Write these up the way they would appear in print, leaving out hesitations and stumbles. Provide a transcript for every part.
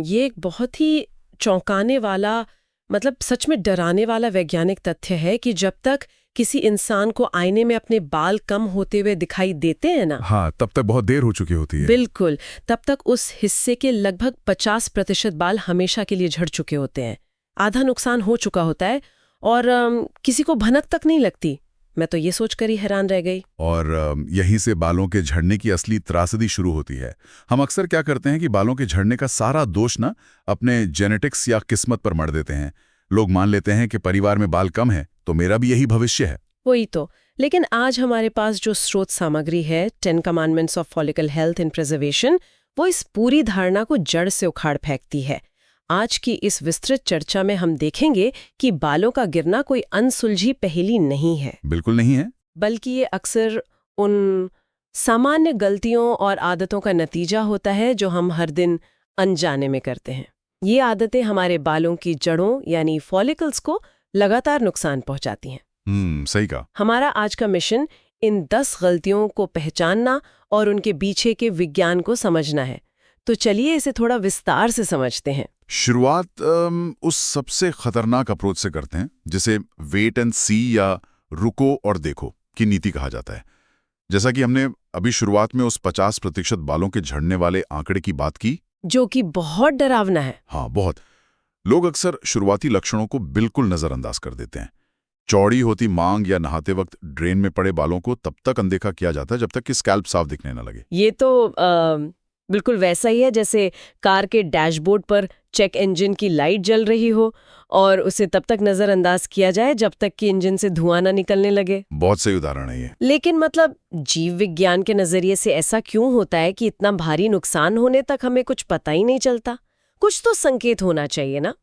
ये एक बहुत ही चौंकाने वाला, मतलब सच में डराने वाला वैज्ञानिक तथ्य है कि जब तक किसी इंसान को आईने में अपने बाल कम होते हुए दिखाई देते हैं ना, हाँ, तब तक बहुत देर हो चुकी होती है। बिल्कुल, तब तक उस हिस्से के लगभग 50% बाल हमेशा के लिए झड़ चुके होते हैं। आधा नुकसान हो चुका होता है और किसी को भनक तक नहीं लगती। मैं तो ये सोचकर ही हैरान रह गई। और यहीं से बालों के झड़ने की असली त्रासदी शुरू होती है। हम अक्सर क्या करते हैं कि बालों के झड़ने का सारा दोष ना अपने जेनेटिक्स या किस्मत पर मढ़ देते हैं। लोग मान लेते हैं कि परिवार में बाल कम है तो मेरा भी यही भविष्य है। वही तो। लेकिन आज हमारे पास जो स्रोत सामग्री है, 10 commandments of follicle health and preservation, वो इस पूरी धारणा को जड़ से उखाड़ फेंकती है। आज की इस विस्तृत चर्चा में हम देखेंगे कि बालों का गिरना कोई अनसुलझी पहेली नहीं है। बिल्कुल नहीं है। बल्कि ये अक्सर उन सामान्य गलतियों और आदतों का नतीजा होता है जो हम हर दिन अनजाने में करते हैं। ये आदतें हमारे बालों की जड़ों यानी फॉलिकल्स को लगातार नुकसान पहुंचाती हैं। सही कहा। हमारा आज का मिशन इन 10 गलतियों को पहचानना और उनके पीछे के विज्ञान को समझना है। तो चलिए इसे थोड़ा विस्तार से समझते हैं। शुरुआत उस सबसे खतरनाक अप्रोच से करते हैं जिसे वेट एंड सी या रुको और देखो की नीति कहा जाता है। जैसा कि हमने अभी शुरुआत में उस 50% बालों के झड़ने वाले आंकड़े की बात की, जो कि बहुत डरावना है। हाँ, बहुत। लोग अक्सर शुरुआती लक्षणों को बिल्कुल नजरअंदाज कर देते हैं। चौड़ी होती मांग या नहाते वक्त ड्रेन में पड़े बालों को तब तक अनदेखा किया जाता है जब तक कि स्कैल्प साफ दिखने न लगे। ये तो बिल्कुल वैसा ही है जैसे कार के डैशबोर्ड पर चेक इंजन की लाइट जल रही हो और उसे तब तक नजरअंदाज किया जाए जब तक कि इंजन से धुआं ना निकलने लगे। बहुत सही उदाहरण है ये। लेकिन मतलब जीव विज्ञान के नजरिए से ऐसा क्यों होता है कि इतना भारी नुकसान होने तक हमें कुछ पता ही नहीं चलता? कुछ तो संकेत होना चाहिए ना।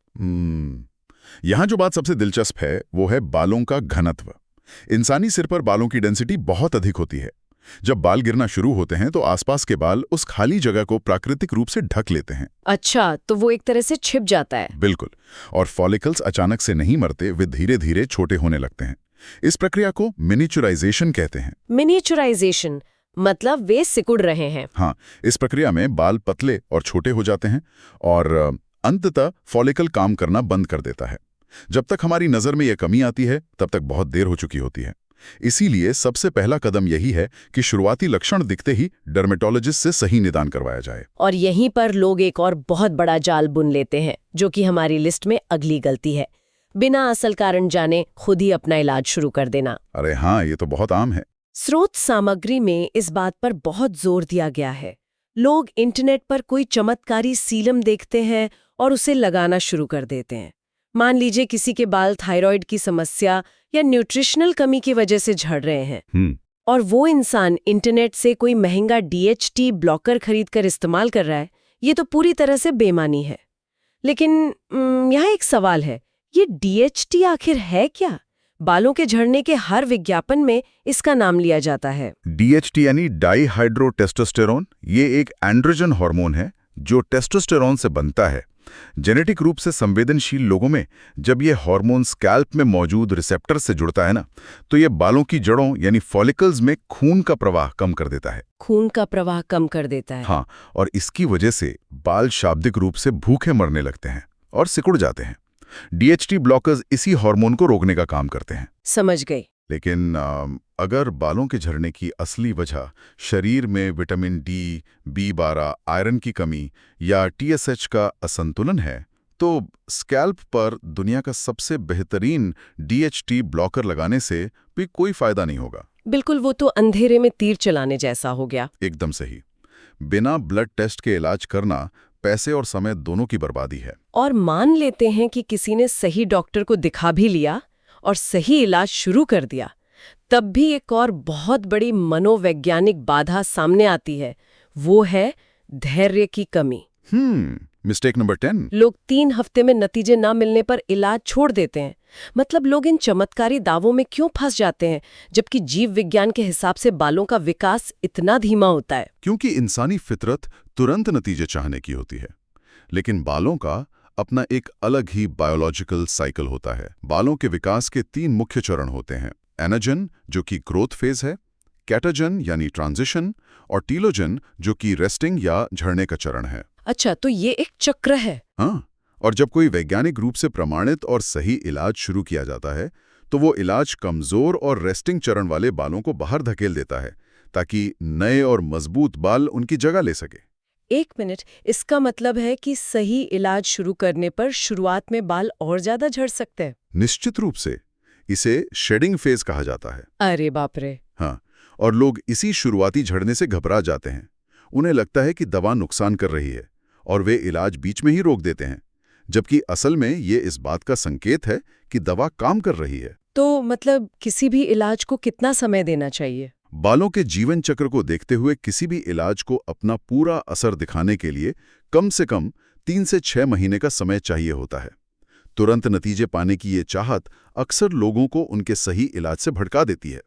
यहाँ जो बात सबसे दिलचस्प है वो है बालों का घनत्व। इंसानी सिर पर बालों की डेंसिटी बहुत अधिक होती है। जब बाल गिरना शुरू होते हैं तो आसपास के बाल उस खाली जगह को प्राकृतिक रूप से ढक लेते हैं। अच्छा, तो वो एक तरह से छिप जाता है। बिल्कुल। और फॉलिकल्स अचानक से नहीं मरते, वे धीरे धीरे छोटे होने लगते हैं। इस प्रक्रिया को मिनिएचराइजेशन कहते हैं। मिनिएचराइजेशन मतलब वे सिकुड़ रहे हैं। हाँ, इस प्रक्रिया में बाल पतले और छोटे हो जाते हैं और अंततः फॉलिकल काम करना बंद कर देता है। जब तक हमारी नजर में यह कमी आती है तब तक बहुत देर हो चुकी होती है। इसीलिए सबसे पहला कदम यही है कि शुरुआती लक्षण दिखते ही डर्मेटोलॉजिस्ट से सही निदान करवाया जाए। और यहीं पर लोग एक और बहुत बड़ा जाल बुन लेते हैं, जो कि हमारी लिस्ट में अगली गलती है। बिना असल कारण जाने खुद ही अपना इलाज शुरू कर देना। अरे हाँ, ये तो बहुत आम है। स्रोत सामग्री में इस बात पर बहुत जोर दिया गया है। लोग इंटरनेट पर कोई चमत्कारी सीरम देखते हैं और उसे लगाना शुरू कर देते हैं। मान लीजिए किसी के बाल थायराइड की समस्या या न्यूट्रिशनल कमी की वजह से झड़ रहे हैं और वो इंसान इंटरनेट से कोई महंगा DHT ब्लॉकर खरीदकर इस्तेमाल कर रहा है। ये तो पूरी तरह से बेईमानी है। लेकिन यहाँ एक सवाल है, ये DHT आखिर है क्या? बालों के झड़ने के हर विज्ञापन में इसका नाम लिया जाता है। DHT यानी डाईहाइड्रोटेस्टोस्टेरोन, ये एक एंड्रोजन हार्मोन है जो टेस्टोस्टेरोन से बनता है। जेनेटिक रूप से संवेदनशील लोगों में जब ये हार्मोन स्कैल्प में मौजूद रिसेप्टर से जुड़ता है ना, तो ये बालों की जड़ों यानी फॉलिकल्स में खून का प्रवाह कम कर देता है। खून का प्रवाह कम कर देता है। हाँ, और इसकी वजह से बाल शाब्दिक रूप से भूखे मरने लगते हैं और सिकुड़ जाते हैं। DHT ब्लॉकर्स इसी हार्मोन को रोकने का काम करते हैं। समझ गई। लेकिन अगर बालों के झड़ने की असली वजह शरीर में विटामिन D, B12, आयरन की कमी या TSH का असंतुलन है, तो स्कैल्प पर दुनिया का सबसे बेहतरीन DHT ब्लॉकर लगाने से भी कोई फायदा नहीं होगा। बिल्कुल, वो तो अंधेरे में तीर चलाने जैसा हो गया। एकदम सही। बिना ब्लड टेस्ट के इलाज करना पैसे और समय दोनों की बर्बादी है। और मान लेते हैं कि किसी ने सही डॉक्टर को दिखा भी लिया और सही इलाज शुरू कर दिया, तब भी एक और बहुत बड़ी मनोवैज्ञानिक बाधा सामने आती है। वो है धैर्य की कमी। Mistake number 10। लोग 3 हफ्ते में नतीजे ना मिलने पर इलाज छोड़ देते हैं। मतलब लोग इन चमत्कारी दावों में क्यों फंस जाते हैं, जबकि जीव विज्ञान के हिसाब से बालों का विकास इतना धीमा होता है? क्योंकि इंसानी फितरत तुरंत नतीजे चाहने की होती है, लेकिन बालों का अपना एक अलग ही बायोलॉजिकल साइकिल होता है। बालों के विकास के 3 मुख्य चरण होते हैं। एनाजन, जो कि ग्रोथ फेज है, कैटाजन यानी ट्रांजिशन, और टीलोजन, जो कि रेस्टिंग या झड़ने का चरण है। अच्छा, तो ये एक चक्र है। हाँ, और जब कोई वैज्ञानिक रूप से प्रमाणित और सही इलाज शुरू किया जाता है तो वो इलाज कमजोर और रेस्टिंग चरण वाले बालों को बाहर धकेल देता है ताकि नए और मजबूत बाल उनकी जगह ले सके। 1 मिनट, इसका मतलब है कि सही इलाज शुरू करने पर शुरुआत में बाल और ज्यादा झड़ सकते हैं? निश्चित रूप से। इसे शेडिंग फेज कहा जाता है। अरे बाप रे। हाँ, और लोग इसी शुरुआती झड़ने से घबरा जाते हैं। उन्हें लगता है कि दवा नुकसान कर रही है और वे इलाज बीच में ही रोक देते हैं, जबकि असल में ये इस बात का संकेत है कि दवा काम कर रही है। तो मतलब किसी भी इलाज को कितना समय देना चाहिए? बालों के जीवन चक्र को देखते हुए किसी भी इलाज को अपना पूरा असर दिखाने के लिए कम से कम 3 से 6 महीने का समय चाहिए होता है। तुरंत नतीजे पाने की ये चाहत अक्सर लोगों को उनके सही इलाज से भटका देती है।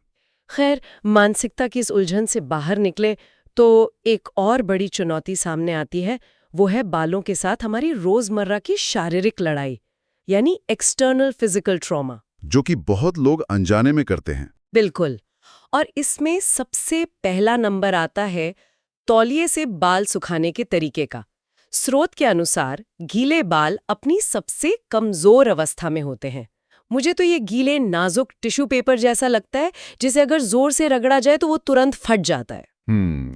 खैर, मानसिकता की इस उलझन से बाहर निकले तो एक और बड़ी चुनौती सामने आती है, वो है बालों के साथ हमारी रोजमर्रा की शारीरिक लड़ाई, यानी एक्सटर्नल फिजिकल ट्रॉमा। जो कि बहुत लोग अनजाने में करते हैं। बिल्कुल। और इसमें सबसे पहला नंबर आता है तौलिए से बाल सुखाने के तरीके का। स्रोत के अनुसार गीले बाल अपनी सबसे कमजोर अवस्था में होते हैं। मुझे तो ये गीले नाजुक टिश्यू पेपर जैसा लगता है, जिसे अगर जोर से रगड़ा जाए तो वो तुरंत फट जाता है।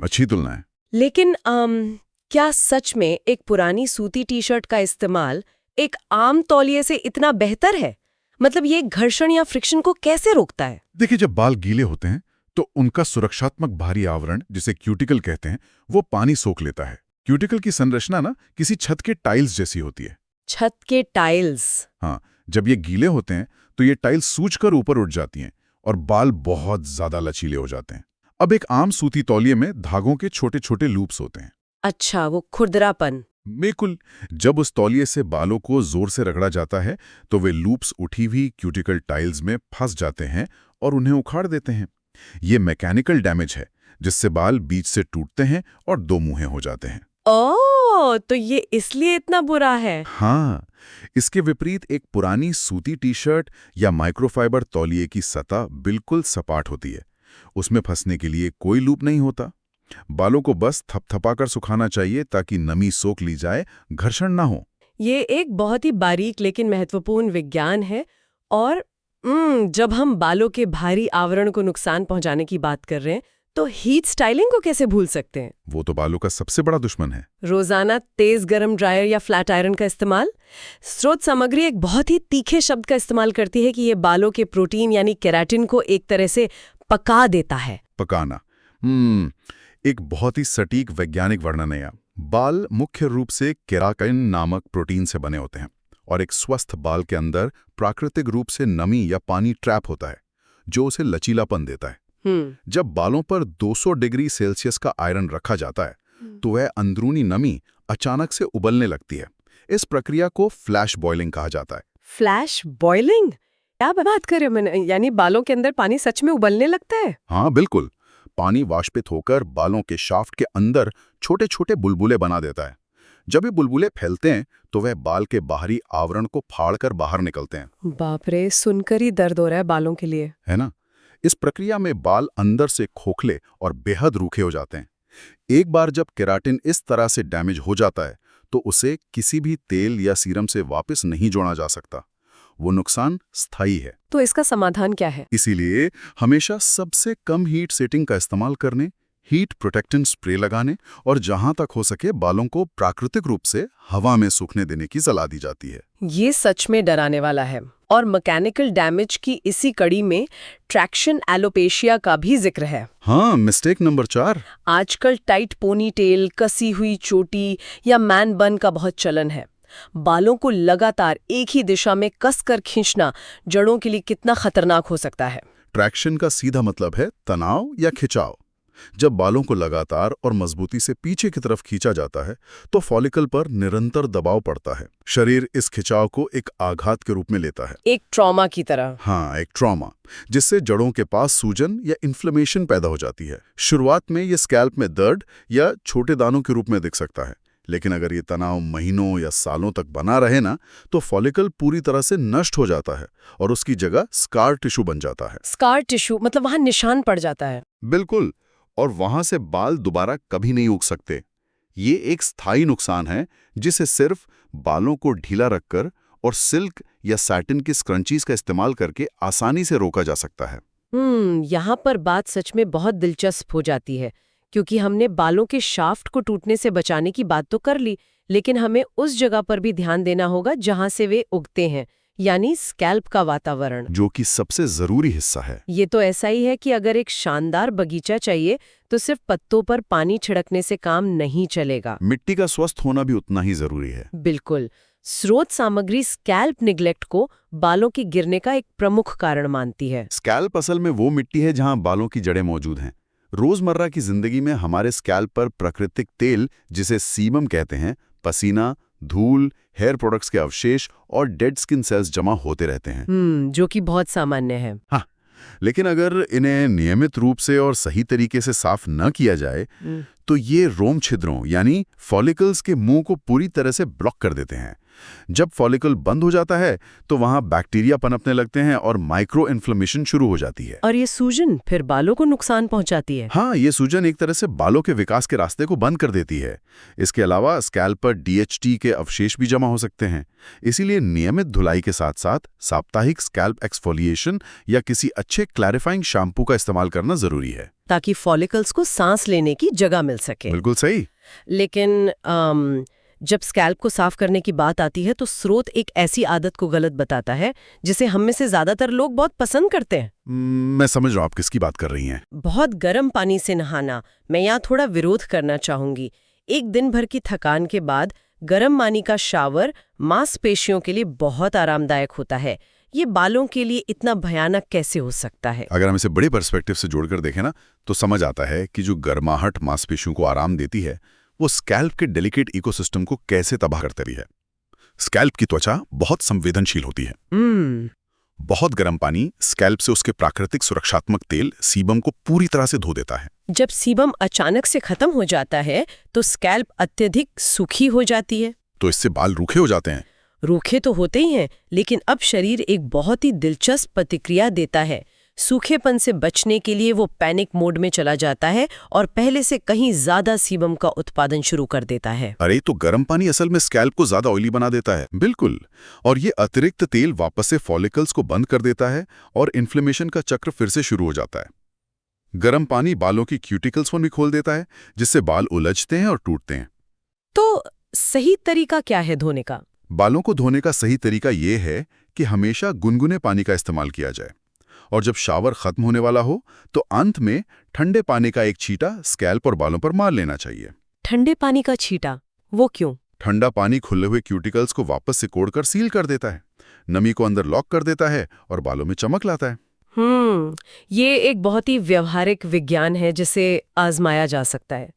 अच्छी तुलना है। लेकिन क्या सच में एक पुरानी सूती टी शर्ट का इस्तेमाल एक आम तौलिए से इतना बेहतर है? मतलब ये घर्षण या फ्रिक्शन को कैसे रोकता है? देखिए, जब बाल गीले होते हैं तो उनका सुरक्षात्मक बाहरी आवरण, जिसे क्यूटिकल कहते हैं, वो पानी सोख लेता है। क्यूटिकल की संरचना ना किसी छत के टाइल्स जैसी होती है। छत के टाइल्स? हाँ, जब ये गीले होते हैं तो ये टाइल्स सूजकर ऊपर उठ जाती हैं और बाल बहुत ज्यादा लचीले हो जाते हैं। अब एक आम सूती तौलिए में धागों के छोटे छोटे लूप्स होते हैं। अच्छा, वो खुरदरापन। बिल्कुल। जब उस तौलिए से बालों को जोर से रगड़ा जाता है तो वे लूप्स उठी हुई क्यूटिकल टाइल्स में फंस जाते हैं और उन्हें उखाड़ देते हैं। ये मैकेनिकल डैमेज है, जिससे बाल बीच से टूटते हैं और दो मुंहे हो जाते हैं। ओह, तो ये इसलिए इतना बुरा है। हाँ, इसके विपरीत एक पुरानी सूती टी शर्ट या माइक्रोफाइबर तौलिए की सतह बिल्कुल सपाट होती है। उसमें फंसने के लिए कोई लूप नहीं होता। बालों को बस थपथपाकर सुखाना चाहिए ताकि नमी सोख ली जाए, घर्षण ना हो। ये एक बहुत ही बारीक लेकिन महत्वपूर्ण विज्ञान है। और जब हम बालों के भारी आवरण को नुकसान पहुंचाने की बात कर रहे हैं, तो हीट स्टाइलिंग को कैसे भूल सकते हैं? वो तो बालों का सबसे बड़ा दुश्मन है। रोजाना तेज गरम ड्रायर या फ्लैट आयरन का इस्तेमाल। स्रोत सामग्री एक बहुत ही तीखे शब्द का इस्तेमाल करती है कि ये बालों के प्रोटीन यानी केराटिन को एक तरह से पका देता है। पकाना एक बहुत ही सटीक वैज्ञानिक वर्णन है। बाल मुख्य रूप से केराटिन नामक प्रोटीन से बने होते हैं और एक स्वस्थ बाल के अंदर प्राकृतिक रूप से नमी या पानी ट्रैप होता है, जो उसे लचीलापन देता है। जब बालों पर 200 डिग्री सेल्सियस का आयरन रखा जाता है तो वह अंदरूनी नमी अचानक से उबलने लगती है। इस प्रक्रिया को फ्लैश बॉइलिंग कहा जाता है। Flash boiling? क्या बात कर रहे हो? मैंने यानी बालों के अंदर पानी सच में उबलने लगता है? हाँ बिल्कुल। पानी वाष्पित होकर बालों के शाफ्ट के अंदर छोटे छोटे बुलबुले बना देता है। जब ये बुलबुले फैलते हैं तो वह बाल के बाहरी आवरण को फाड़कर बाहर निकलते हैं। बाप रे, सुनकर ही दर्द हो रहा है बालों के लिए। है ना? इस प्रक्रिया में बाल अंदर से खोखले और बेहद रूखे हो जाते हैं। एक बार जब केराटिन इस तरह से डैमेज हो जाता है तो उसे किसी भी तेल या सीरम से वापस नहीं जोड़ा जा सकता। वो नुकसान स्थायी है। तो इसका समाधान क्या है? इसीलिए हमेशा सबसे कम हीट सेटिंग का इस्तेमाल करने, हीट प्रोटेक्टेंट स्प्रे लगाने और जहां तक हो सके बालों को प्राकृतिक रूप से हवा में सूखने देने की सलाह दी जाती है। ये सच में डराने वाला है। और मैकेनिकल डैमेज की इसी कड़ी में ट्रैक्शन एलोपेशिया का भी जिक्र है। हाँ, मिस्टेक नंबर 4। आजकल टाइट पोनीटेल, कसी हुई चोटी या मैन बन का बहुत चलन है। बालों को लगातार एक ही दिशा में कसकर खींचना जड़ों के लिए कितना खतरनाक हो सकता है? ट्रैक्शन का सीधा मतलब है तनाव या खिंचाव। जब बालों को लगातार और मजबूती से पीछे की तरफ खींचा जाता है तो फॉलिकल पर निरंतर दबाव पड़ता है। शरीर इस खिंचाव को एक आघात के रूप में लेता है, एक ट्रॉमा की तरह। हाँ, एक ट्रॉमा, जिससे जड़ों के पास सूजन या इन्फ्लेमेशन पैदा हो जाती है। शुरुआत में ये स्कैल्प में दर्द या छोटे दानों के रूप में दिख सकता है, लेकिन अगर ये तनाव महीनों या सालों तक बना रहे ना तो फॉलिकल पूरी तरह से नष्ट हो जाता है और उसकी जगह स्कार टिश्यू बन जाता है। स्कार टिश्यू मतलब वहां निशान पड़ जाता है? बिल्कुल। और वहां से बाल दोबारा कभी नहीं उग सकते। ये एक स्थायी नुकसान है जिसे सिर्फ बालों को ढीला रखकर और सिल्क या सैटिन की स्क्रंचीज का इस्तेमाल करके आसानी से रोका जा सकता है। यहाँ पर बात सच में बहुत दिलचस्प हो जाती है, क्योंकि हमने बालों के शाफ्ट को टूटने से बचाने की बात तो कर ली, लेकिन हमें उस जगह पर भी ध्यान देना होगा जहां से वे उगते हैं, यानी स्कैल्प का वातावरण, जो कि सबसे जरूरी हिस्सा है। ये तो ऐसा ही है कि अगर एक शानदार बगीचा चाहिए तो सिर्फ पत्तों पर पानी छिड़कने से काम नहीं चलेगा। मिट्टी का स्वस्थ होना भी उतना ही जरूरी है। बिल्कुल। स्रोत सामग्री स्कैल्प निग्लेक्ट को बालों के गिरने का एक प्रमुख कारण मानती है। स्कैल्प असल में वो मिट्टी है जहां बालों की जड़ें मौजूद हैं। रोजमर्रा की जिंदगी में हमारे स्कैल्प पर प्राकृतिक तेल, जिसे सीबम कहते हैं, पसीना, धूल, हेयर प्रोडक्ट्स के अवशेष और डेड स्किन सेल्स जमा होते रहते हैं। जो कि बहुत सामान्य है। हाँ, लेकिन अगर इन्हें नियमित रूप से और सही तरीके से साफ न किया जाए तो ये रोम छिद्रों यानी फॉलिकल्स के मुंह को पूरी तरह से ब्लॉक कर देते हैं। जब फॉलिकल बंद हो जाता है तो वहां बैक्टीरिया पनपने लगते हैं और माइक्रो इन्फ्लेमेशन शुरू हो जाती है। और ये सूजन फिर बालों को नुकसान पहुंचाती है। हाँ, ये सूजन एक तरह से बालों के विकास के रास्ते को बंद कर देती है। इसके अलावा स्कैल्प पर DHT के अवशेष भी जमा हो सकते हैं। इसीलिए नियमित धुलाई के साथ साथ साप्ताहिक स्कैल्प एक्सफोलिएशन या किसी अच्छे क्लैरिफाइंग शैम्पू का इस्तेमाल करना जरूरी है, ताकि फॉलिकल्स को सांस लेने की जगह मिल सके। बिल्कुल सही। लेकिन जब स्कैल्प को साफ करने की बात आती है तो स्रोत एक ऐसी आदत को गलत बताता है जिसे हम में से ज्यादातर लोग बहुत पसंद करते हैं। मैं समझ रहा हूं आप किसकी बात कर रही हैं। बहुत गर्म पानी से नहाना। मैं यहाँ थोड़ा विरोध करना चाहूंगी। एक दिन भर की थकान के बाद गर्म पानी का शावर मांसपेशियों के लिए बहुत आरामदायक होता है। ये बालों के लिए इतना भयानक कैसे हो सकता है? अगर हम इसे बड़े पर्सपेक्टिव से जोड़कर देखें ना, तो समझ आता है कि जो गर्माहट मांसपेशियों को आराम देती है वो स्कैल्प के डेलिकेट इकोसिस्टम को कैसे तबाह करती रही है। स्कैल्प की त्वचा बहुत संवेदनशील होती है। बहुत गर्म पानी स्कैल्प से उसके प्राकृतिक सुरक्षात्मक तेल सीबम को पूरी तरह से धो देता है। जब सीबम अचानक से खत्म हो जाता है तो स्कैल्प अत्यधिक सूखी हो जाती है। तो इससे बाल रूखे हो जाते हैं। रूखे तो होते ही हैं, लेकिन अब शरीर एक बहुत ही दिलचस्प प्रतिक्रिया देता है। सूखेपन से बचने के लिए वो पैनिक मोड में चला जाता है और पहले से कहीं ज्यादा सीबम का उत्पादन शुरू कर देता है। अरे, तो गर्म पानी असल में स्कैल्प को ज्यादा ऑयली बना देता है। बिल्कुल। और ये अतिरिक्त तेल वापस से फॉलिकल्स को बंद कर देता है और इन्फ्लेमेशन का चक्र फिर से शुरू हो जाता है। गर्म पानी बालों की क्यूटिकल्स को भी खोल देता है, जिससे बाल उलझते हैं और टूटते हैं। तो सही तरीका क्या है धोने का? बालों को धोने का सही तरीका ये है कि हमेशा गुनगुने पानी का इस्तेमाल किया जाए, और जब शावर खत्म होने वाला हो तो अंत में ठंडे पानी का एक छींटा स्कैल्प और बालों पर मार लेना चाहिए। ठंडे पानी का छींटा? वो क्यों? ठंडा पानी खुले हुए क्यूटिकल्स को वापस सिकोड़कर सील कर देता है, नमी को अंदर लॉक कर देता है और बालों में चमक लाता है। ये एक बहुत ही व्यवहारिक विज्ञान है जिसे आजमाया जा सकता है।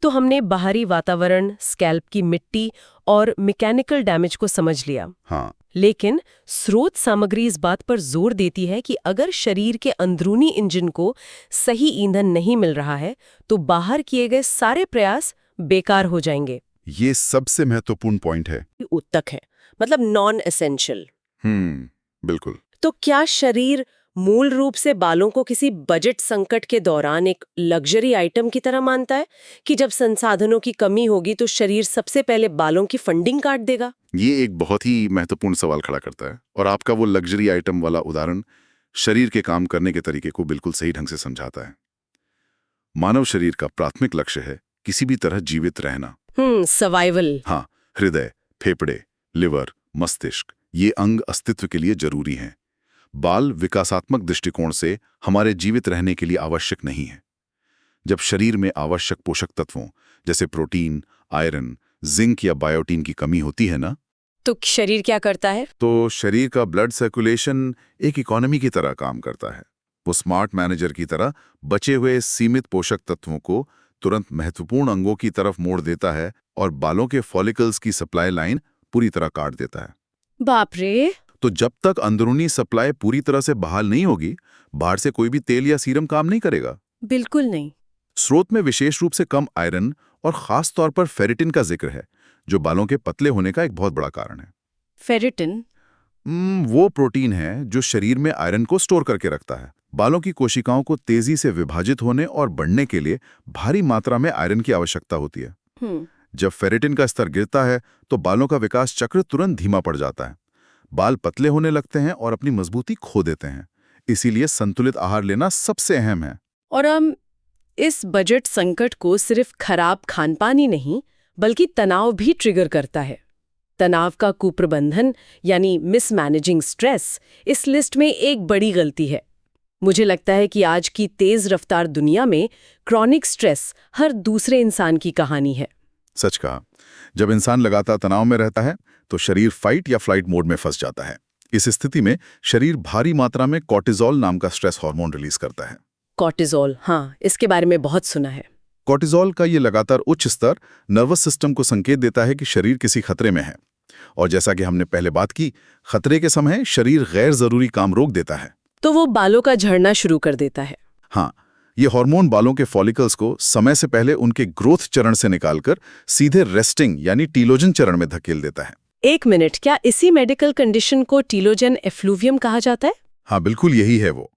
तो हमने बाहरी वातावरण, स्कैल्प की मिट्टी और मैकेनिकल डैमेज को समझ लिया। हाँ, लेकिन स्रोत सामग्री इस बात पर जोर देती है कि अगर शरीर के अंदरूनी इंजन को सही ईंधन नहीं मिल रहा है तो बाहर किए गए सारे प्रयास बेकार हो जाएंगे। ये सबसे महत्वपूर्ण पॉइंट है। उत्तक है, मतलब नॉन एसेंशियल। बिल्कुल। तो क्या शरीर मूल रूप से बालों को किसी बजट संकट के दौरान एक लग्जरी आइटम की तरह मानता है कि जब संसाधनों की कमी होगी तो शरीर सबसे पहले बालों की फंडिंग काट देगा? ये एक बहुत ही महत्वपूर्ण सवाल खड़ा करता है, और आपका वो लग्जरी आइटम वाला उदाहरण शरीर के काम करने के तरीके को बिल्कुल सही ढंग से समझाता है। मानव शरीर का प्राथमिक लक्ष्य है किसी भी तरह जीवित रहना। सर्वाइवल। हाँ, हृदय, फेफड़े, लिवर, मस्तिष्क, ये अंग अस्तित्व के लिए जरूरी हैं। बाल विकासात्मक दृष्टिकोण से हमारे जीवित रहने के लिए आवश्यक नहीं है। जब शरीर में आवश्यक पोषक तत्वों जैसे प्रोटीन, आयरन, जिंक या बायोटीन की कमी होती है ना, तो शरीर क्या करता है? तो शरीर का ब्लड सर्कुलेशन एक इकोनॉमी की तरह काम करता है। वो स्मार्ट मैनेजर की तरह बचे हुए सीमित पोषक तत्वों को तुरंत महत्वपूर्ण अंगों की तरफ मोड़ देता है और बालों के फॉलिकल्स की सप्लाई लाइन पूरी तरह काट देता है। बाप रे! तो जब तक अंदरूनी सप्लाई पूरी तरह से बहाल नहीं होगी, बाहर से कोई भी तेल या सीरम काम नहीं करेगा। बिल्कुल नहीं। स्रोत में विशेष रूप से कम आयरन और खास तौर पर फेरिटिन का जिक्र है, जो बालों के पतले होने का एक बहुत बड़ा कारण है। फेरिटिन? वो प्रोटीन है जो शरीर में आयरन को स्टोर करके रखता है। बालों की कोशिकाओं को तेजी से विभाजित होने और बढ़ने के लिए भारी मात्रा में आयरन की आवश्यकता होती है। जब फेरेटिन का स्तर गिरता है तो बालों का विकास चक्र तुरंत धीमा पड़ जाता है। बाल पतले होने लगते हैं और अपनी मजबूती खो देते हैं। इसीलिए संतुलित आहार लेना सबसे अहम है। और हम इस बजट संकट को सिर्फ खराब खानपान ही नहीं बल्कि तनाव भी ट्रिगर करता है। तनाव का कुप्रबंधन यानी मिसमैनेजिंग स्ट्रेस इस लिस्ट में एक बड़ी गलती है। मुझे लगता है कि आज की तेज रफ्तार दुनिया में क्रॉनिक स्ट्रेस हर दूसरे इंसान की कहानी है। सच कहा। जब इंसान लगातार तनाव में रहता है तो शरीर फाइट या फ्लाइट मोड में फंस जाता है। इस स्थिति में शरीर भारी मात्रा में कॉर्टिजोल नाम का स्ट्रेस हार्मोन रिलीज करता है। कॉर्टिजोल, हाँ, इसके बारे में बहुत सुना है। कॉर्टिजोल का ये लगातार उच्च स्तर नर्वस सिस्टम को संकेत देता है कि शरीर किसी खतरे में है। और जैसा कि हमने पहले बात की, खतरे के समय शरीर गैर जरूरी काम रोक देता है, तो वो बालों का झड़ना शुरू कर देता है। हाँ, ये हार्मोन बालों के फॉलिकल्स को समय से पहले उनके ग्रोथ चरण से निकालकर सीधे रेस्टिंग यानी टीलोजन चरण में धकेल देता है। एक मिनट, क्या इसी मेडिकल कंडीशन को टीलोजन एफ्लूवियम कहा जाता है? हाँ, बिल्कुल यही है वो।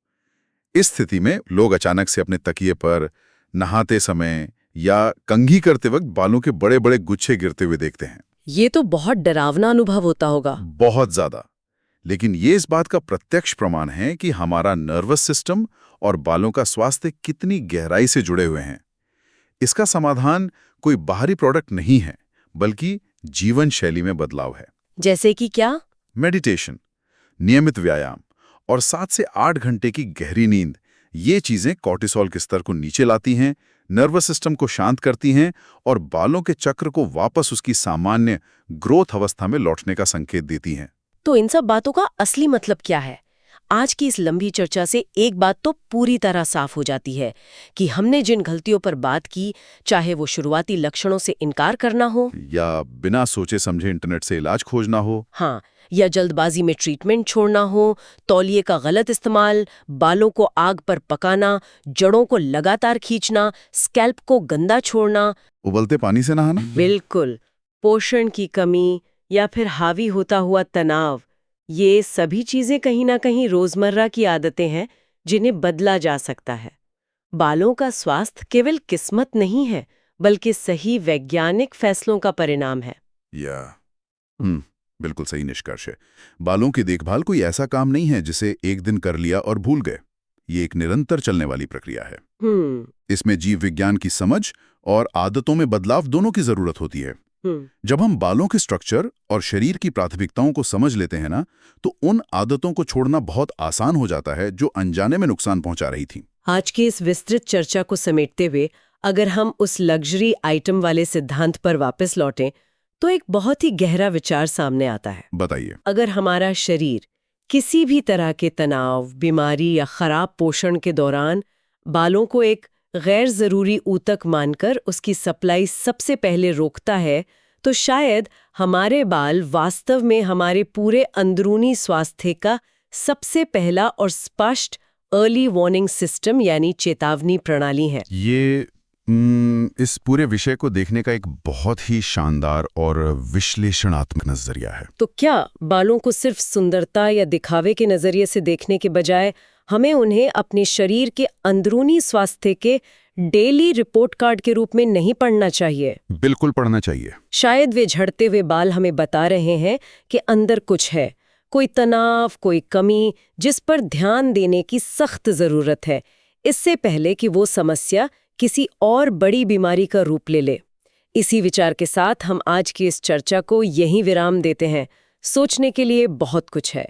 इस स्थिति में लोग अचानक से अपने तकिए पर नहाते समय या कंघी करते वक्त बालों के बड़े बड़े गुच्छे गिरते हुए देखते हैं। ये तो बहुत डरावना अनुभव होता होगा। बहुत ज्यादा। लेकिन ये इस बात का प्रत्यक्ष प्रमाण है कि हमारा नर्वस सिस्टम और बालों का स्वास्थ्य कितनी गहराई से जुड़े हुए हैं। इसका समाधान कोई बाहरी प्रोडक्ट नहीं है, बल्कि जीवन शैली में बदलाव है। जैसे कि क्या? मेडिटेशन, नियमित व्यायाम और 7 से 8 घंटे की गहरी नींद, ये चीजें कॉर्टिसोल के स्तर को नीचे लाती हैं, नर्वस सिस्टम को शांत करती हैं और बालों के चक्र को वापस उसकी सामान्य ग्रोथ अवस्था में लौटने का संकेत देती हैं। तो इन सब बातों का असली मतलब क्या है? आज की इस लंबी चर्चा से एक बात तो पूरी तरह साफ हो जाती है कि हमने जिन गलतियों पर बात की, चाहे वो शुरुआती लक्षणों से इनकार करना हो या बिना सोचे समझे इंटरनेट से इलाज खोजना हो, हाँ, या जल्दबाजी में ट्रीटमेंट छोड़ना हो, तौलिए का गलत इस्तेमाल, बालों को आग पर पकाना, जड़ों को लगातार खींचना, स्कैल्प को गंदा छोड़ना, उबलते पानी से नहाना, बिल्कुल, पोषण की कमी या फिर हावी होता हुआ तनाव, ये सभी चीजें कहीं ना कहीं रोजमर्रा की आदतें हैं जिन्हें बदला जा सकता है। बालों का स्वास्थ्य केवल किस्मत नहीं है, बल्कि सही वैज्ञानिक फैसलों का परिणाम है। बिल्कुल सही निष्कर्ष है। बालों की देखभाल कोई ऐसा काम नहीं है जिसे एक दिन कर लिया और भूल गए। ये एक निरंतर चलने वाली प्रक्रिया है। इसमें जीव विज्ञान की समझ और आदतों में बदलाव दोनों की जरूरत होती है। जब हम बालों के स्ट्रक्चर और शरीर की प्राथमिकताओं को समझ लेते हैं ना, तो उन आदतों को छोड़ना बहुत आसान हो जाता है जो अनजाने में नुकसान पहुंचा रही थी। आज की इस विस्तृत चर्चा को समेटते हुए अगर हम उस लग्जरी आइटम वाले सिद्धांत पर वापस लौटें तो एक बहुत ही गहरा विचार सामने आता है। बताइए। अगर हमारा शरीर किसी भी तरह के तनाव, बीमारी या खराब पोषण के दौरान बालों को एक गैर जरूरी ऊतक मानकर उसकी सप्लाई सबसे पहले रोकता है, तो शायद हमारे बाल वास्तव में हमारे पूरे अंदरूनी स्वास्थ्य का सबसे पहला और स्पष्ट अर्ली वार्निंग सिस्टम यानी चेतावनी प्रणाली है। ये इस पूरे विषय को देखने का एक बहुत ही शानदार और विश्लेषणात्मक नजरिया है। तो क्या बालों को सिर्फ सुंदरता या दिखावे के नजरिए से देखने के बजाय हमें उन्हें अपने शरीर के अंदरूनी स्वास्थ्य के डेली रिपोर्ट कार्ड के रूप में नहीं पढ़ना चाहिए? बिल्कुल पढ़ना चाहिए। शायद वे झड़ते हुए बाल हमें बता रहे हैं कि अंदर कुछ है, कोई तनाव, कोई कमी, जिस पर ध्यान देने की सख्त जरूरत है, इससे पहले कि वो समस्या किसी और बड़ी बीमारी का रूप ले ले। इसी विचार के साथ हम आज की इस चर्चा को यहीं विराम देते हैं। सोचने के लिए बहुत कुछ है।